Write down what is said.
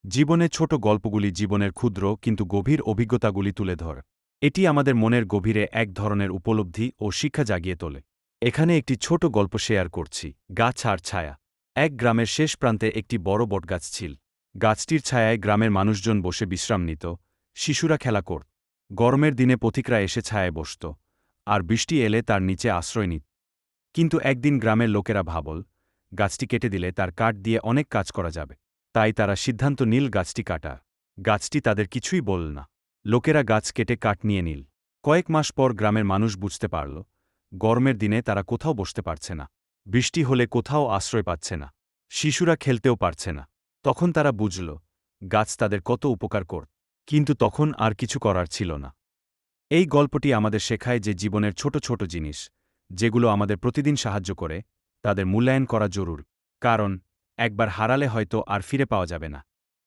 জীবনে ছোট গল্পগুলি জীবনের ক্ষুদ্র কিন্তু গভীর অভিজ্ঞতাগুলি তুলে ধর। এটি আমাদের মনের গভীরে এক ধরনের উপলব্ধি ও শিক্ষা জাগিয়ে তোলে। এখানে একটি ছোট গল্প শেয়ার করছি, গাছ আর ছায়া। এক গ্রামের শেষ প্রান্তে একটি বড় বটগাছ ছিল। গাছটির ছায়ায় গ্রামের মানুষজন বসে বিশ্রাম নিত, শিশুরা খেলা করত। গরমের দিনে পথিকরা এসে ছায়ায় বসত, আর বৃষ্টি এলে তার নিচে আশ্রয় নিত। কিন্তু একদিন গ্রামের লোকেরা ভাবল, গাছটি কেটে দিলে তার কাঠ দিয়ে অনেক কাজ করা যাবে। তাই তারা সিদ্ধান্ত নিল গাছটি কাটা। গাছটি তাদের কিছুই বলল না। লোকেরা গাছ কেটে কাঠ নিয়ে নিল। কয়েক মাস পর গ্রামের মানুষ বুঝতে পারল, গরমের দিনে তারা কোথাও বসতে পারছে না, বৃষ্টি হলে কোথাও আশ্রয় পাচ্ছে না, শিশুরা খেলতেও পারছে না। তখন তারা বুঝল, গাছ তাদের কত উপকার করত, কিন্তু তখন আর কিছু করার ছিল না। এই গল্পটি আমাদের শেখায় যে জীবনের ছোট ছোট জিনিস, যেগুলো আমাদের প্রতিদিন সাহায্য করে, তাদের মূল্যায়ন করা জরুরি। কারণ একবার হারালে হয়তো আর ফিরে পাওয়া যাবে না।